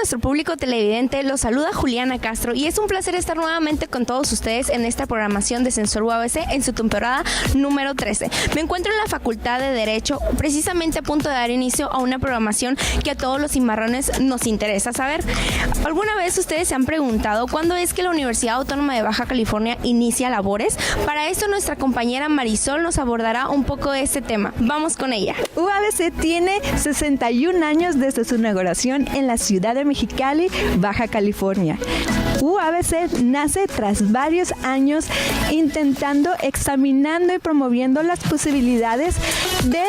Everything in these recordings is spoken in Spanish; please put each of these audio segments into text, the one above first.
nuestro público televidente, los saluda Juliana Castro y es un placer estar nuevamente con todos ustedes en esta programación de Sensor UABC en su temporada número 13. Me encuentro en la Facultad de Derecho, precisamente a punto de dar inicio a una programación que a todos los cimarrones nos interesa saber. ¿Alguna vez ustedes se han preguntado cuándo es que la Universidad Autónoma de Baja California inicia labores? Para esto nuestra compañera Marisol nos abordará un poco de este tema. Vamos con ella. UABC tiene 61 años desde su inauguración en la ciudad de Mexicali, Baja California. UABC nace tras varios años intentando, examinando y promoviendo las posibilidades de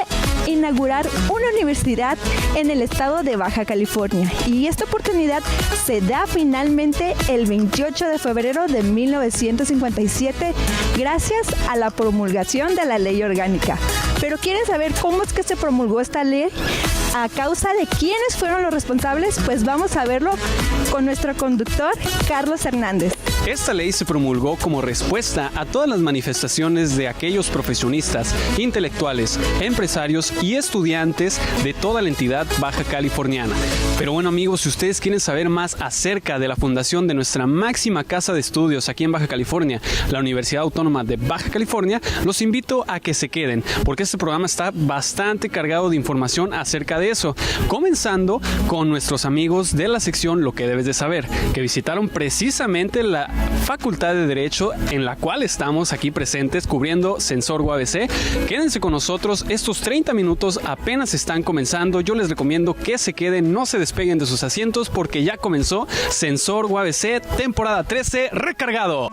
inaugurar una universidad en el estado de Baja California. Y esta oportunidad se da finalmente el 28 de febrero de 1957 gracias a la promulgación de la ley orgánica. Pero ¿quieren saber cómo es que se promulgó esta ley? ¿A causa de quiénes fueron los responsables? Pues vamos a verlo con nuestro conductor, Carlos Hernández. Esta ley se promulgó como respuesta a todas las manifestaciones de aquellos profesionistas, intelectuales, empresarios y estudiantes de toda la entidad baja californiana. Pero bueno amigos, si ustedes quieren saber más acerca de la fundación de nuestra máxima casa de estudios aquí en Baja California, la Universidad Autónoma de Baja California, los invito a que se queden, porque este programa está bastante cargado de información acerca de eso, comenzando con nuestros amigos de la sección Lo que debes de saber, que visitaron precisamente la Facultad de Derecho en la cual estamos aquí presentes cubriendo Sensor UABC. Quédense con nosotros, estos 30 minutos apenas están comenzando. Yo les recomiendo que se queden, no se despeguen de sus asientos porque ya comenzó Sensor UABC temporada 13 recargado.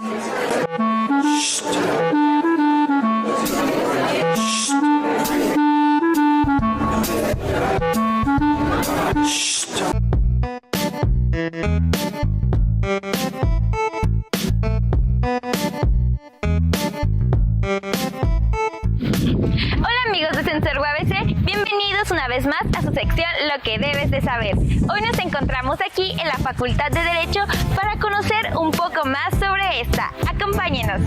Hola amigos de Sensor UABC, bienvenidos una vez más a su sección Lo que debes de saber. Hoy nos encontramos aquí en la Facultad de Derecho para conocer un poco más sobre esta. Acompáñenos.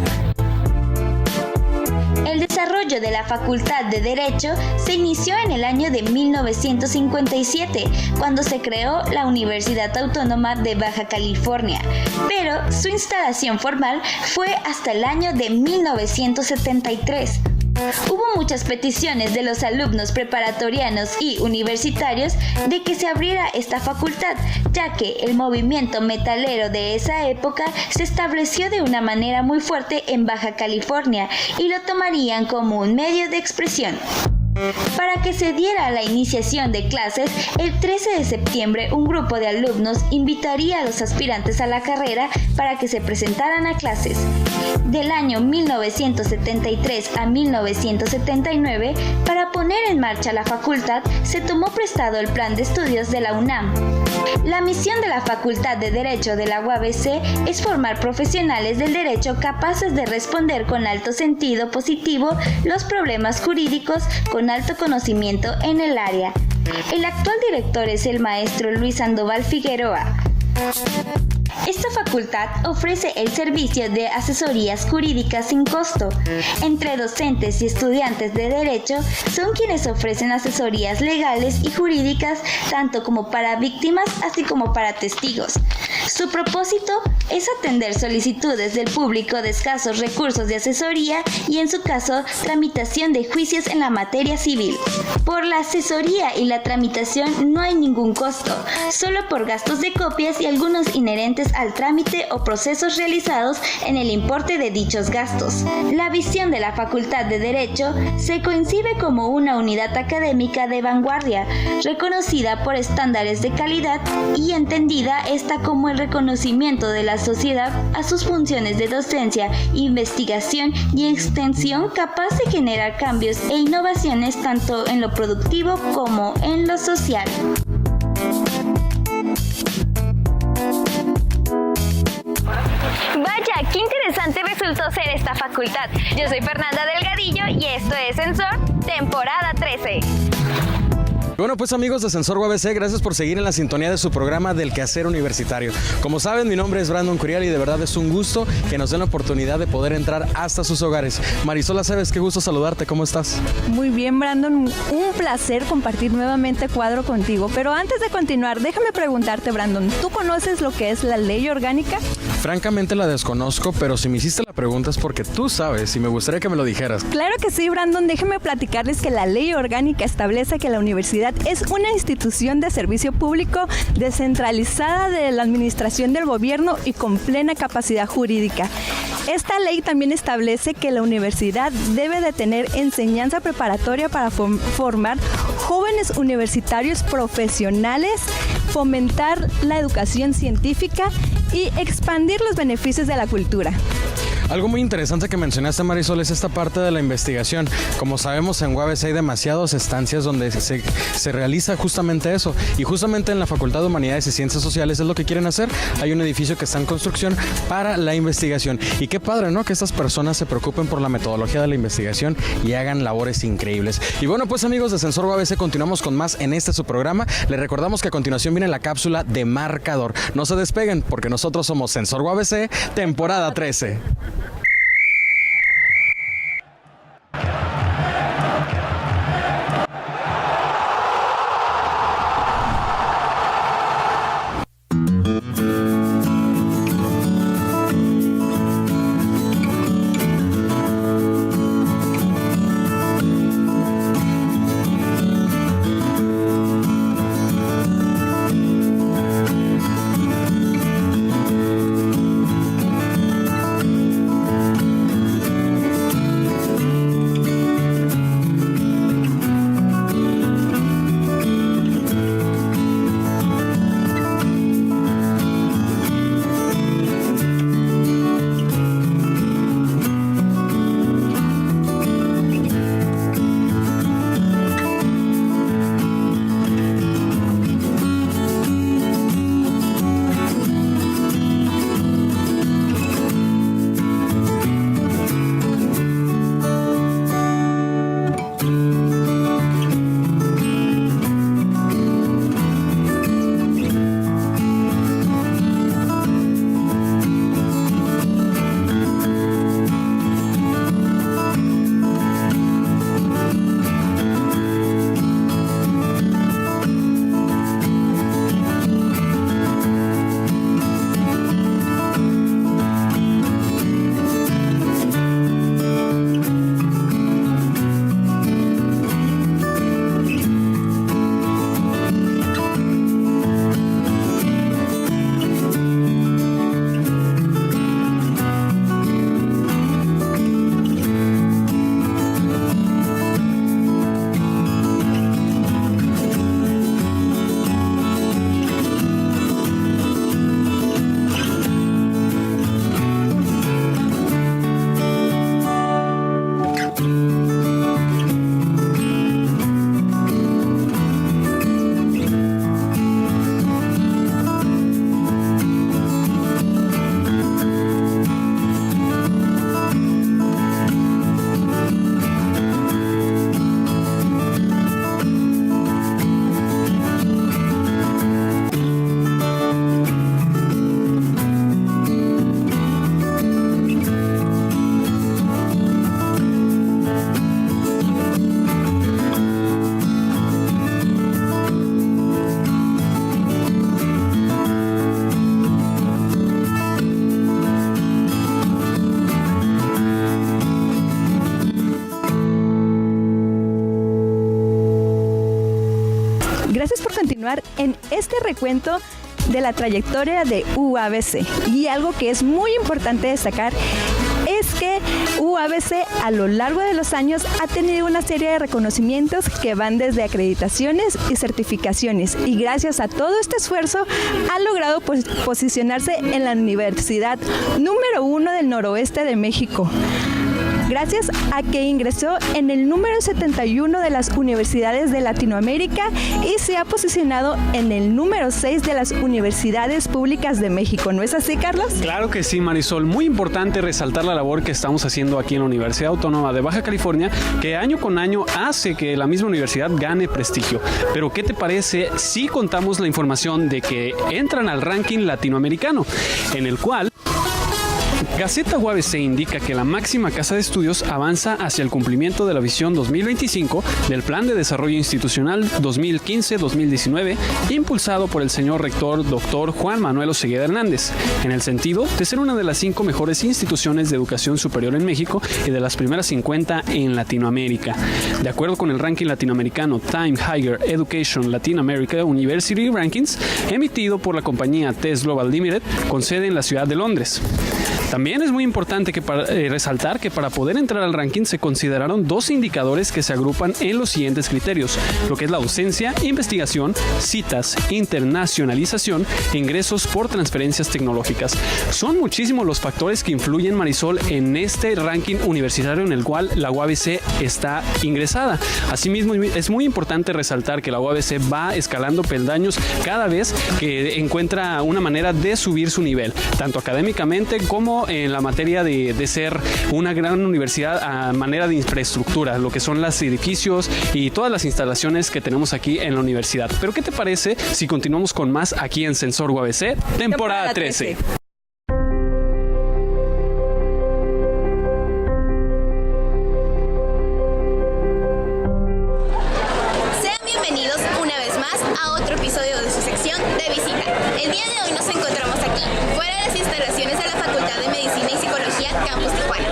El desarrollo de la Facultad de Derecho se inició en el año de 1957, cuando se creó la Universidad Autónoma de Baja California, pero su instalación formal fue hasta el año de 1973. Hubo muchas peticiones de los alumnos preparatorianos y universitarios de que se abriera esta facultad, ya que el movimiento metalero de esa época se estableció de una manera muy fuerte en Baja California y lo tomarían como un medio de expresión. Para que se diera la iniciación de clases, el 13 de septiembre un grupo de alumnos invitaría a los aspirantes a la carrera para que se presentaran a clases. Del año 1973 a 1979, para poner en marcha la facultad, se tomó prestado el plan de estudios de la UNAM. La misión de la Facultad de Derecho de la UABC es formar profesionales del derecho capaces de responder con alto sentido positivo los problemas jurídicos con alto conocimiento en el área. El actual director es el maestro Luis Sandoval Figueroa. Esta facultad ofrece el servicio de asesorías jurídicas sin costo. Entre docentes y estudiantes de Derecho son quienes ofrecen asesorías legales y jurídicas tanto como para víctimas así como para testigos. Su propósito es atender solicitudes del público de escasos recursos de asesoría y, en su caso, tramitación de juicios en la materia civil. Por la asesoría y la tramitación no hay ningún costo, solo por gastos de copias y algunos inherentes al trámite o procesos realizados en el importe de dichos gastos. La visión de la Facultad de Derecho se concibe como una unidad académica de vanguardia, reconocida por estándares de calidad y entendida esta como el reconocimiento de la sociedad a sus funciones de docencia, investigación y extensión capaz de generar cambios e innovaciones tanto en lo productivo como en lo social. Vaya, qué interesante resultó ser esta facultad. Yo soy Fernanda Delgadillo y esto es Sensor, temporada 13. Bueno, pues amigos de Sensor UABC, gracias por seguir en la sintonía de su programa del quehacer universitario. Como saben, mi nombre es Brandon Curiel y de verdad es un gusto que nos den la oportunidad de poder entrar hasta sus hogares. Marisol Aceves, qué gusto saludarte, ¿cómo estás? Muy bien, Brandon, un placer compartir nuevamente cuadro contigo. Pero antes de continuar, déjame preguntarte, Brandon, ¿tú conoces lo que es la ley orgánica? Francamente la desconozco, pero si me hiciste la pregunta es porque tú sabes y me gustaría que me lo dijeras. Claro que sí, Brandon, déjame platicarles que la ley orgánica establece que la universidad es una institución de servicio público descentralizada de la administración del gobierno y con plena capacidad jurídica. Esta ley también establece que la universidad debe de tener enseñanza preparatoria para formar jóvenes universitarios profesionales, fomentar la educación científica y expandir los beneficios de la cultura. Algo muy interesante que mencionaste, Marisol, es esta parte de la investigación. Como sabemos, en UABC hay demasiadas estancias donde se realiza justamente eso. Y justamente en la Facultad de Humanidades y Ciencias Sociales es lo que quieren hacer. Hay un edificio que está en construcción para la investigación. Y qué padre, ¿no? Que estas personas se preocupen por la metodología de la investigación y hagan labores increíbles. Y bueno, pues amigos de Sensor UABC, continuamos con más en su programa. Les recordamos que a continuación viene la cápsula de marcador. No se despeguen porque nosotros somos Sensor UABC, temporada 13. Gracias por continuar en este recuento de la trayectoria de UABC. Y algo que es muy importante destacar es que UABC a lo largo de los años ha tenido una serie de reconocimientos que van desde acreditaciones y certificaciones, y gracias a todo este esfuerzo ha logrado posicionarse en la universidad número 1 del noroeste de México. gracias a que ingresó en el número 71 de las universidades de Latinoamérica y se ha posicionado en el número 6 de las universidades públicas de México. ¿No es así, Carlos? Claro que sí, Marisol. Muy importante resaltar la labor que estamos haciendo aquí en la Universidad Autónoma de Baja California, que año con año hace que la misma universidad gane prestigio. Pero ¿qué te parece si contamos la información de que entran al ranking latinoamericano, en el cual Gaceta UABC indica que la máxima casa de estudios avanza hacia el cumplimiento de la visión 2025 del Plan de Desarrollo Institucional 2015-2019, impulsado por el señor rector Dr. Juan Manuel Osegueda Hernández, en el sentido de ser una de las 5 mejores instituciones de educación superior en México y de las primeras 50 en Latinoamérica. De acuerdo con el ranking latinoamericano Time Higher Education Latin America University Rankings, emitido por la compañía TES Global Limited, con sede en la ciudad de Londres. También es muy importante resaltar que para poder entrar al ranking se consideraron 2 indicadores que se agrupan en los siguientes criterios, lo que es la docencia, investigación, citas, internacionalización e ingresos por transferencias tecnológicas. Son muchísimos los factores que influyen, Marisol, en este ranking universitario en el cual la UABC está ingresada. Asimismo, es muy importante resaltar que la UABC va escalando peldaños cada vez que encuentra una manera de subir su nivel, tanto académicamente como en la materia de ser una gran universidad a manera de infraestructura, lo que son los edificios y todas las instalaciones que tenemos aquí en la universidad. Pero ¿qué te parece si continuamos con más aquí en Sensor UABC, temporada 13? Sean bienvenidos una vez más a otro episodio de su sección de visita. El día de hoy nos encontramos aquí, fuera de las instalaciones de la Facultad de Medicina y Psicología, Campus Tijuana.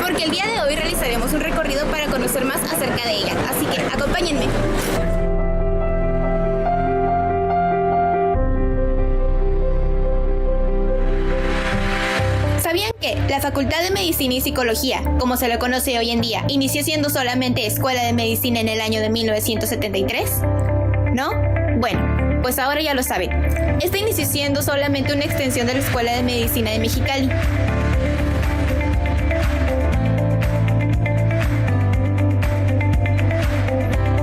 Porque el día de hoy realizaremos un recorrido para conocer más acerca de ella, así que acompáñenme. ¿Sabían que la Facultad de Medicina y Psicología, como se lo conoce hoy en día, inició siendo solamente Escuela de Medicina en el año de 1973? ¿No? Bueno, pues ahora ya lo saben. Esta inició siendo solamente una extensión de la Escuela de Medicina de Mexicali.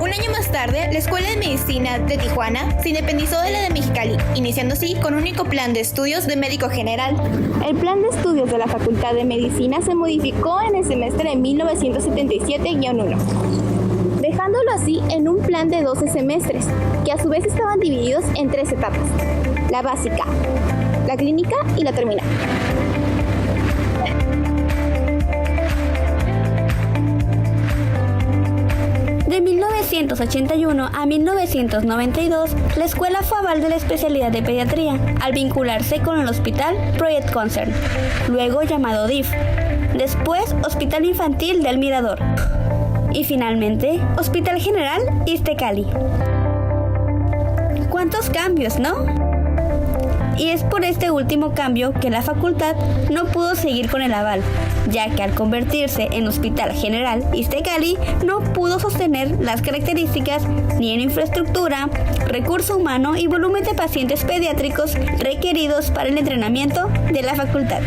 Un año más tarde, la Escuela de Medicina de Tijuana se independizó de la de Mexicali, iniciando así con un único plan de estudios de médico general. El plan de estudios de la Facultad de Medicina se modificó en el semestre de 1977-1, dejándolo así en un plan de 12 semestres, que a su vez estaban divididos en 3 etapas: la básica, la clínica y la terminal. De 1981 a 1992, la escuela fue aval de la especialidad de pediatría, al vincularse con el hospital Project Concern, luego llamado DIF, después Hospital Infantil del Mirador, y finalmente Hospital General Iztacali. ¿Cuántos cambios, no? Y es por este último cambio que la facultad no pudo seguir con el aval, ya que al convertirse en Hospital General Iztacali no pudo sostener las características ni en infraestructura, recurso humano y volumen de pacientes pediátricos requeridos para el entrenamiento de la facultad.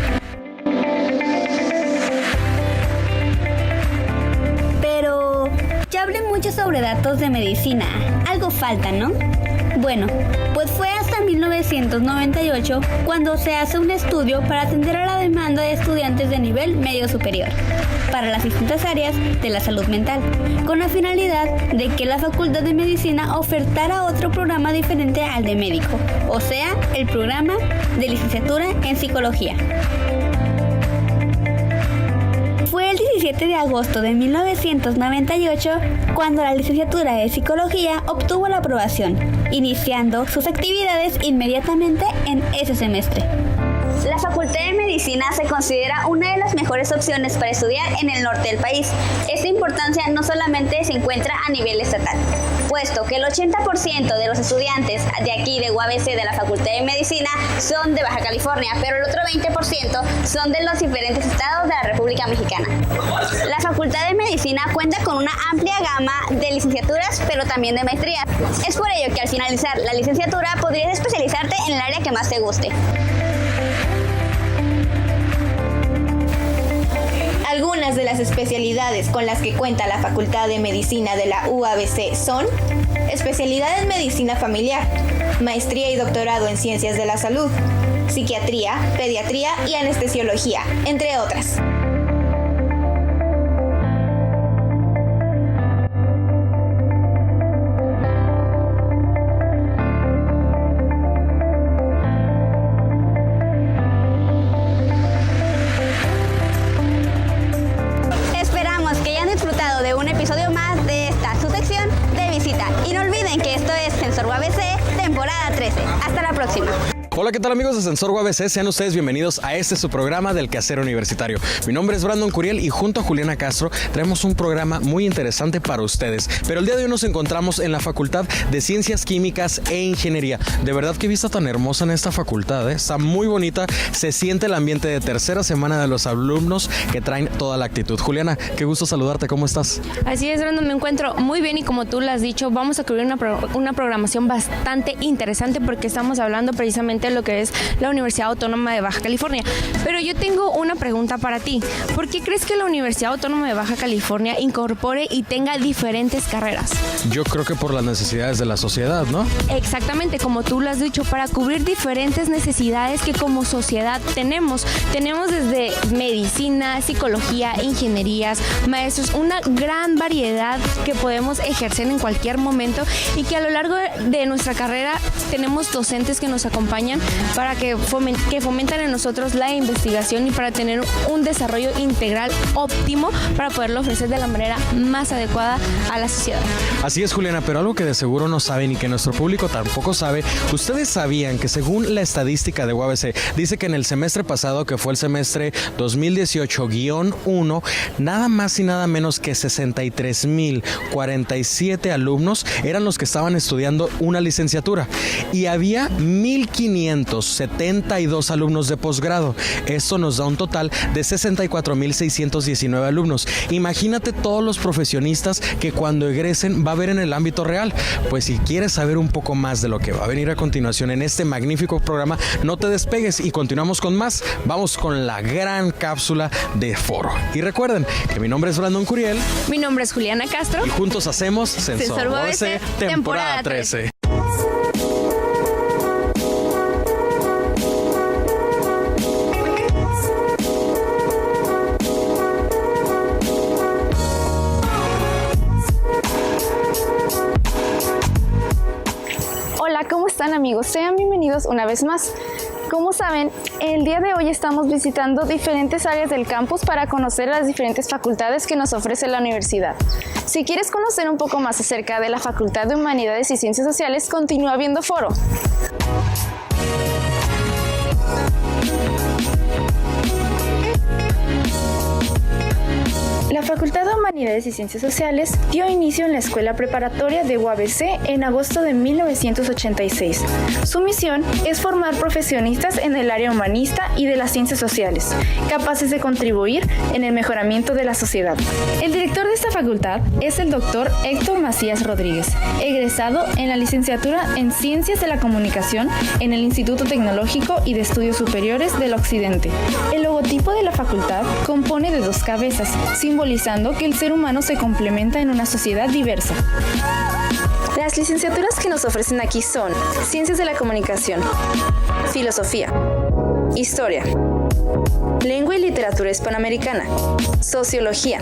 Pero ya hablé mucho sobre datos de medicina, algo falta, ¿no? Bueno, pues fue hasta 1998 cuando se hace un estudio para atender a la demanda de estudiantes de nivel medio superior para las distintas áreas de la salud mental, con la finalidad de que la Facultad de Medicina ofertara otro programa diferente al de médico, o sea, el programa de licenciatura en psicología. Fue el 17 de agosto de 1998 cuando la licenciatura de Psicología obtuvo la aprobación, iniciando sus actividades inmediatamente en ese semestre. La Facultad de Medicina se considera una de las mejores opciones para estudiar en el norte del país. Esta importancia no solamente se encuentra a nivel estatal, puesto que el 80% de los estudiantes de aquí de UABC de la Facultad de Medicina son de Baja California, pero el otro 20% son de los diferentes estados de la República Mexicana. La Facultad de Medicina cuenta con una amplia gama de licenciaturas, pero también de maestrías. Es por ello que al finalizar la licenciatura podrías especializarte en el área que más te guste. Algunas de las especialidades con las que cuenta la Facultad de Medicina de la UABC son especialidad en Medicina Familiar, maestría y doctorado en Ciencias de la Salud, psiquiatría, pediatría y anestesiología, entre otras. Esperamos que hayan disfrutado de un episodio más de esta su sección de visita. Y no olviden que esto es Sensor UABC, temporada 13. Hasta la próxima. Hola, ¿qué tal amigos de Sensor UABC? Sean ustedes bienvenidos a su programa del quehacer universitario. Mi nombre es Brandon Curiel y junto a Juliana Castro traemos un programa muy interesante para ustedes. Pero el día de hoy nos encontramos en la Facultad de Ciencias Químicas e Ingeniería. De verdad qué vista tan hermosa en esta facultad, ¿eh? Está muy bonita, se siente el ambiente de tercera semana de los alumnos que traen toda la actitud. Juliana, qué gusto saludarte, ¿cómo estás? Así es, Brandon, me encuentro muy bien y como tú lo has dicho, vamos a cubrir una programación bastante interesante porque estamos hablando precisamente de lo que es la Universidad Autónoma de Baja California. Pero yo tengo una pregunta para ti. ¿Por qué crees que la Universidad Autónoma de Baja California incorpore y tenga diferentes carreras? Yo creo que por las necesidades de la sociedad, ¿no? Exactamente, como tú lo has dicho, para cubrir diferentes necesidades que como sociedad tenemos. Tenemos desde medicina, psicología, ingenierías, maestros, una gran variedad que podemos ejercer en cualquier momento y que a lo largo de nuestra carrera tenemos docentes que nos acompañan para que fomentan en nosotros la investigación y para tener un desarrollo integral óptimo para poderlo ofrecer de la manera más adecuada a la sociedad. Así es, Juliana, pero algo que de seguro no saben y que nuestro público tampoco sabe, ustedes sabían que según la estadística de UABC, dice que en el semestre pasado, que fue el semestre 2018-1, nada más y nada menos que 63,047 alumnos eran los que estaban estudiando una licenciatura y había 1,572 alumnos de posgrado. Esto nos da un total de 64,619 alumnos. Imagínate todos los profesionistas que cuando egresen va a haber en el ámbito real. Pues si quieres saber un poco más de lo que va a venir a continuación en este magnífico programa, no te despegues y continuamos con más. Vamos con la gran cápsula de foro. Y recuerden que mi nombre es Brandon Curiel. Mi nombre es Juliana Castro. Y juntos hacemos Sensor UABC, temporada 13. Hola, ¿cómo están amigos? Sean bienvenidos una vez más. Como saben, el día de hoy estamos visitando diferentes áreas del campus para conocer las diferentes facultades que nos ofrece la universidad. Si quieres conocer un poco más acerca de la Facultad de Humanidades y Ciencias Sociales, continúa viendo Foro. La Facultad de Humanidades y Ciencias Sociales dio inicio en la Escuela Preparatoria de UABC en agosto de 1986. Su misión es formar profesionistas en el área humanista y de las ciencias sociales, capaces de contribuir en el mejoramiento de la sociedad. El director de esta facultad es el Dr. Héctor Macías Rodríguez, egresado en la licenciatura en Ciencias de la Comunicación en el Instituto Tecnológico y de Estudios Superiores del Occidente. El logotipo de la facultad compone de 2 cabezas, simbolizando que el ser humano se complementa en una sociedad diversa. Las licenciaturas que nos ofrecen aquí son Ciencias de la Comunicación, Filosofía, Historia, Lengua y Literatura Hispanoamericana, Sociología,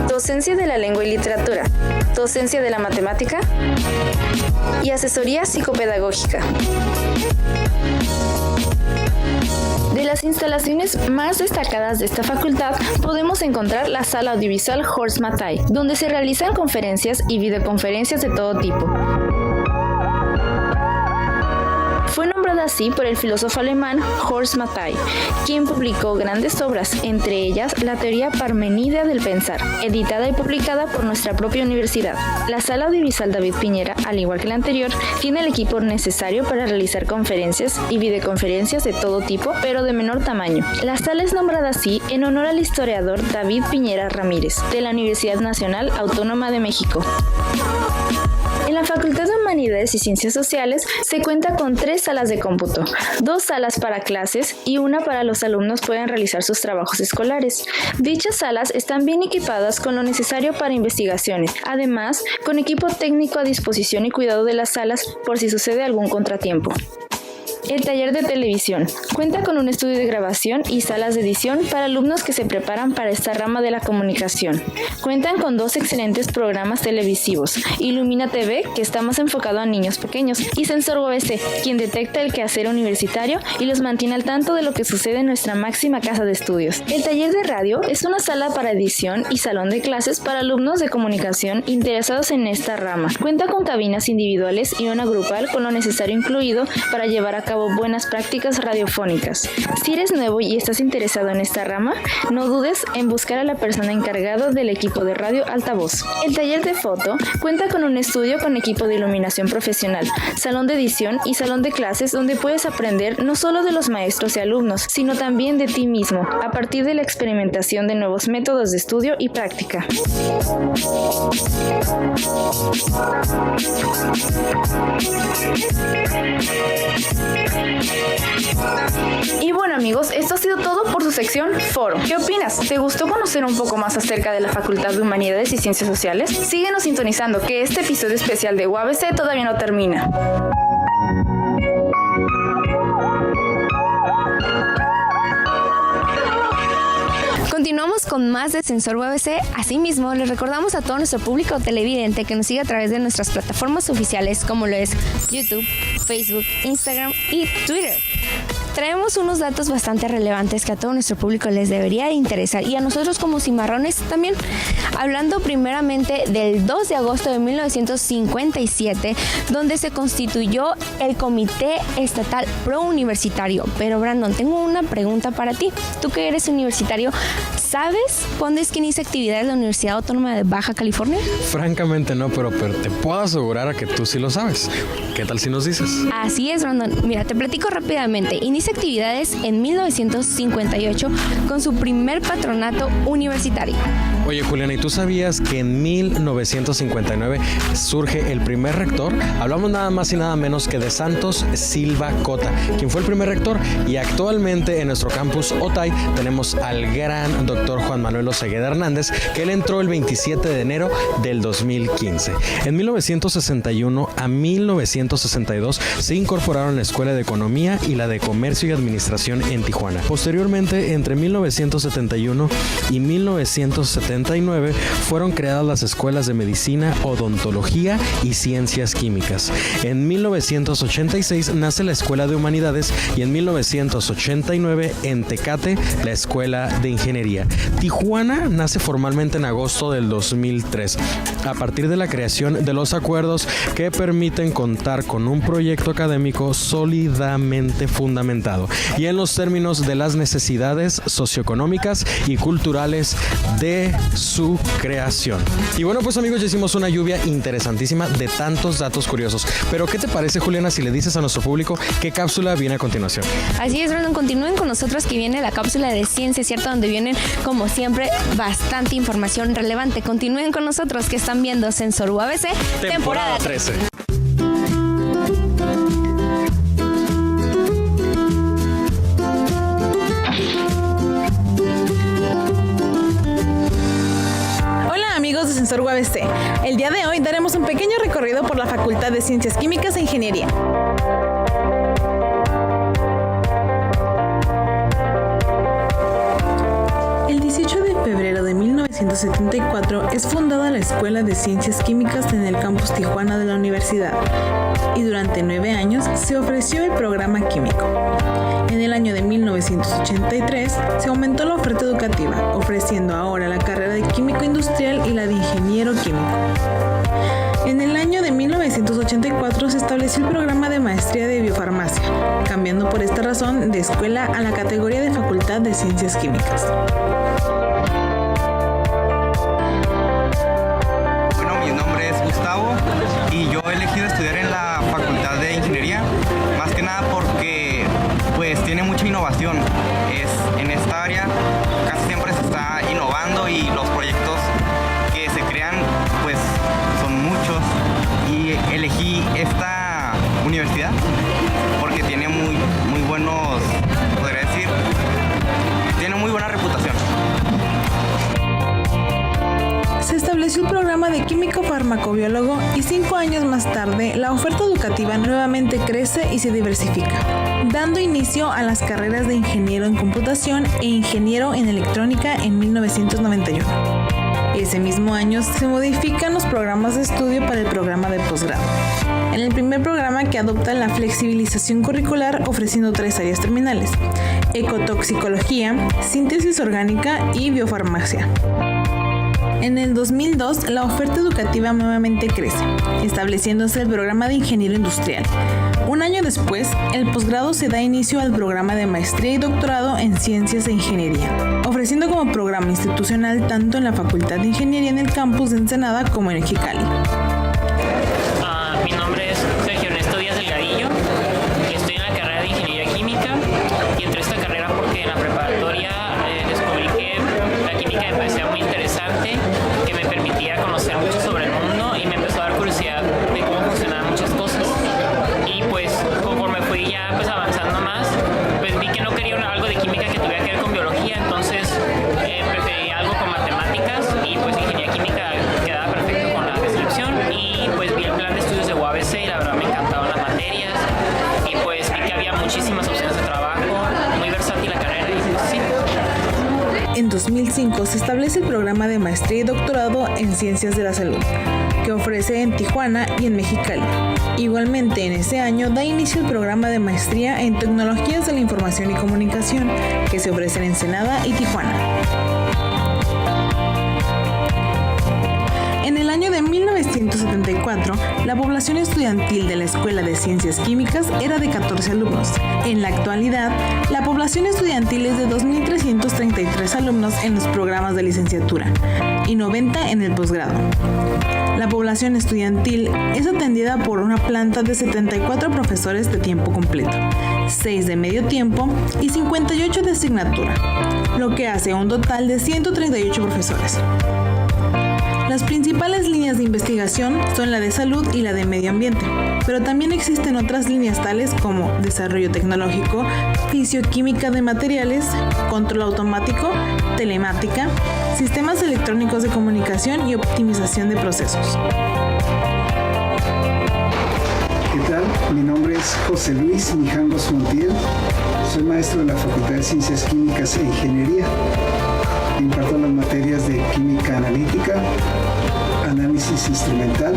Docencia de la Lengua y Literatura, Docencia de la Matemática y Asesoría Psicopedagógica. De las instalaciones más destacadas de esta facultad podemos encontrar la sala audiovisual Horst Mattei, donde se realizan conferencias y videoconferencias de todo tipo. Fue nombrada así por el filósofo alemán Horst Mattei, quien publicó grandes obras, entre ellas la teoría parmenidea del pensar, editada y publicada por nuestra propia universidad. La sala audiovisual David Piñera, al igual que la anterior, tiene el equipo necesario para realizar conferencias y videoconferencias de todo tipo, pero de menor tamaño. La sala es nombrada así en honor al historiador David Piñera Ramírez, de la Universidad Nacional Autónoma de México. En En la Facultad de Humanidades y Ciencias Sociales se cuenta con 3 salas de cómputo, 2 salas para clases y una para los alumnos pueden realizar sus trabajos escolares. Dichas salas están bien equipadas con lo necesario para investigaciones, además con equipo técnico a disposición y cuidado de las salas por si sucede algún contratiempo. El taller de televisión cuenta con un estudio de grabación y salas de edición para alumnos que se preparan para esta rama de la comunicación. Cuentan con 2 excelentes programas televisivos, Ilumina TV, que está más enfocado a niños pequeños, y Sensor UABC, quien detecta el quehacer universitario y los mantiene al tanto de lo que sucede en nuestra máxima casa de estudios. El taller de radio es una sala para edición y salón de clases para alumnos de comunicación interesados en esta rama. Cuenta con cabinas individuales y una grupal con lo necesario incluido para llevar a cabo buenas prácticas radiofónicas. Si eres nuevo y estás interesado en esta rama, no dudes en buscar a la persona encargada del equipo de radio altavoz. El taller de foto cuenta con un estudio con equipo de iluminación profesional, salón de edición y salón de clases donde puedes aprender no solo de los maestros y alumnos, sino también de ti mismo, a partir de la experimentación de nuevos métodos de estudio y práctica. Y bueno amigos, esto ha sido todo por su sección Foro. ¿Qué opinas? ¿Te gustó conocer un poco más acerca de la Facultad de Humanidades y Ciencias Sociales? Síguenos sintonizando que este episodio especial de UABC todavía no termina. Continuamos con más de Sensor UABC. Asimismo, les recordamos a todo nuestro público televidente que nos siga a través de nuestras plataformas oficiales como lo es YouTube, Facebook, Instagram y Twitter. Traemos unos datos bastante relevantes que a todo nuestro público les debería de interesar y a nosotros como cimarrones también. Hablando primeramente del 2 de agosto de 1957, donde se constituyó el Comité Estatal Pro-Universitario. Pero Brandon, tengo una pregunta para ti. Tú que eres universitario, ¿sabes cuándo es que inicia actividades la Universidad Autónoma de Baja California? Francamente no, pero te puedo asegurar a que tú sí lo sabes. ¿Qué tal si nos dices? Así es, Brandon. Mira, te platico rápidamente. Inicia actividades en 1958 con su primer patronato universitario. Oye, Juliana, ¿y tú sabías que en 1959 surge el primer rector? Hablamos nada más y nada menos que de Santos Silva Cota, quien fue el primer rector, y actualmente en nuestro campus Otay tenemos al gran doctor Juan Manuel Osegueda Hernández, que él entró el 27 de enero del 2015. En 1961 a 1962 se incorporaron la Escuela de Economía y la de Comercio y Administración en Tijuana. Posteriormente, entre 1971 y 1979 fueron creadas las escuelas de Medicina, Odontología y Ciencias Químicas. En 1986 nace la Escuela de Humanidades y en 1989 en Tecate la Escuela de Ingeniería. Tijuana nace formalmente en agosto del 2003 a partir de la creación de los acuerdos que permiten contar con un proyecto académico sólidamente fundamentado y en los términos de las necesidades socioeconómicas y culturales de su creación. Y bueno, pues amigos, ya hicimos una lluvia interesantísima de tantos datos curiosos. Pero ¿qué te parece, Juliana, si le dices a nuestro público qué cápsula viene a continuación? Así es, Brandon, continúen con nosotros que viene la cápsula de ciencia, ¿cierto? Donde vienen, como siempre, bastante información relevante. Continúen con nosotros que están viendo Sensor UABC, temporada 13. Amigos de Sensor UABC, el día de hoy daremos un pequeño recorrido por la Facultad de Ciencias Químicas e Ingeniería. El 18 de febrero de 1974 es fundada la Escuela de Ciencias Químicas en el campus Tijuana de la universidad y durante 9 años se ofreció el programa químico. En el año de 1983 se aumentó la oferta educativa, ofreciendo ahora la carrera de químico industrial y la de ingeniero químico. En el año de 1984 se estableció el programa de maestría de biofarmacia, cambiando por esta razón de escuela a la categoría de Facultad de Ciencias Químicas. Bueno, mi nombre es Gustavo y yo he elegido estudiar en la Facultad de Ingeniería, más que nada porque pues tiene mucha innovación. En esta área casi siempre se está innovando y los proyectos que se crean pues son muchos, y estableció el programa de químico farmacobiólogo y 5 años más tarde la oferta educativa nuevamente crece y se diversifica, dando inicio a las carreras de ingeniero en computación e ingeniero en electrónica en 1991. Ese mismo año se modifican los programas de estudio para el programa de posgrado. En el primer programa que adopta la flexibilización curricular ofreciendo 3 áreas terminales: ecotoxicología, síntesis orgánica y biofarmacia. En el 2002, la oferta educativa nuevamente crece, estableciéndose el programa de ingeniero industrial. Un año después, el posgrado se da inicio al programa de maestría y doctorado en ciencias e ingeniería, ofreciendo como programa institucional tanto en la Facultad de Ingeniería en el campus de Ensenada como en Mexicali. Mi nombre es Sergio Ernesto Díaz Delgadillo, estoy en la carrera de Ingeniería Química y entré a esta carrera porque en la preparatoria descubrí que la química me parecía muy interesante, que me permitía conocer mucho sobre el mundo y me empezó a dar curiosidad de cómo funcionaban muchas cosas. Y pues conforme fui ya avanzando más, pues vi que no quería algo de química que tuviera que ver con biología, entonces preferí algo con matemáticas y pues Ingeniería Química quedaba perfecto con la descripción y pues vi el plan de estudios de UABC y la verdad me encantaban las materias y pues vi que había muchísimas opciones de trabajo, muy versátil la carrera y pues sí. En 2005 se establece el programa de maestría y doctorado en Ciencias de la Salud, que ofrece en Tijuana y en Mexicali. Igualmente en ese año da inicio el programa de maestría en Tecnologías de la Información y Comunicación, que se ofrece en Ensenada y Tijuana. En el año de 1974, la población estudiantil de la Escuela de Ciencias Químicas era de 14 alumnos. En la actualidad, la población estudiantil es de 2.333 alumnos en los programas de licenciatura y 90 en el posgrado. La población estudiantil es atendida por una planta de 74 profesores de tiempo completo, 6 de medio tiempo y 58 de asignatura, lo que hace un total de 138 profesores. Las principales líneas de investigación son la de salud y la de medio ambiente, pero también existen otras líneas tales como desarrollo tecnológico, fisioquímica de materiales, control automático, telemática, sistemas electrónicos de comunicación y optimización de procesos. ¿Qué tal? Mi nombre es José Luis Mijangos Montiel, soy maestro de la Facultad de Ciencias Químicas e Ingeniería. Imparto las materias de química analítica, análisis instrumental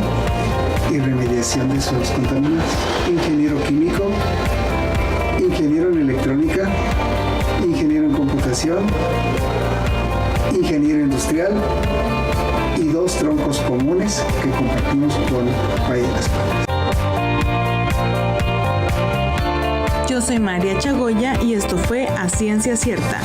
y remediación de suelos contaminados. Ingeniero químico, ingeniero en electrónica, ingeniero en computación, ingeniero industrial y 2 troncos comunes que compartimos con Valle de las Palmas. Yo soy María Chagoya y esto fue A Ciencia Cierta.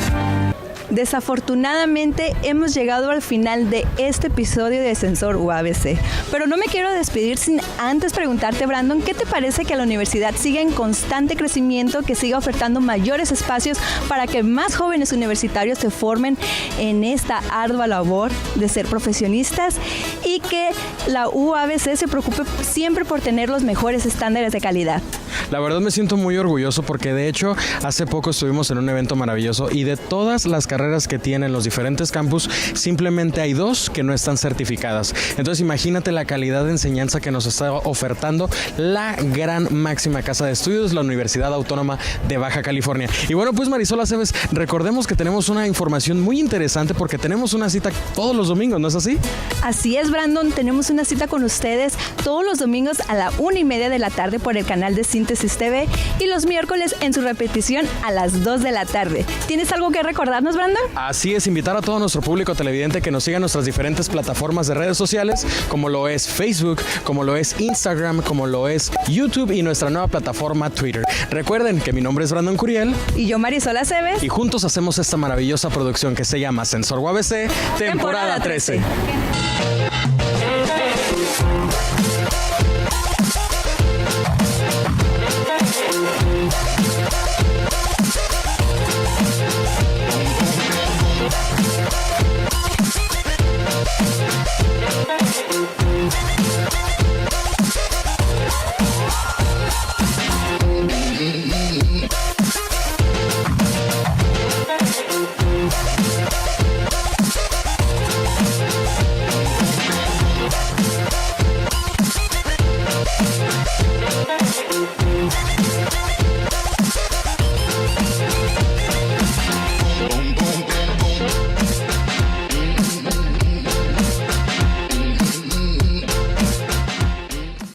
Desafortunadamente hemos llegado al final de este episodio de Sensor UABC, pero no me quiero despedir sin antes preguntarte, Brandon, ¿qué te parece que la universidad siga en constante crecimiento, que siga ofertando mayores espacios para que más jóvenes universitarios se formen en esta ardua labor de ser profesionistas y que la UABC se preocupe siempre por tener los mejores estándares de calidad? La verdad me siento muy orgulloso porque de hecho hace poco estuvimos en un evento maravilloso y de todas las carreras que tienen los diferentes campus, simplemente hay 2 que no están certificadas. Entonces imagínate la calidad de enseñanza que nos está ofertando la gran máxima casa de estudios, la Universidad Autónoma de Baja California. Y bueno, pues Marisol Aceves, recordemos que tenemos una información muy interesante porque tenemos una cita todos los domingos, ¿no es así? Así es, Brandon, tenemos una cita con ustedes todos los domingos a la 1:30 de la tarde por el canal de Síntesis TV y los miércoles en su repetición a las 2 de la tarde. ¿Tienes algo que recordarnos, Brandon? Así es, invitar a todo nuestro público televidente que nos siga en nuestras diferentes plataformas de redes sociales, como lo es Facebook, como lo es Instagram, como lo es YouTube y nuestra nueva plataforma Twitter. Recuerden que mi nombre es Brandon Curiel. Y yo Marisol Aceves. Y juntos hacemos esta maravillosa producción que se llama Sensor UABC, temporada 13.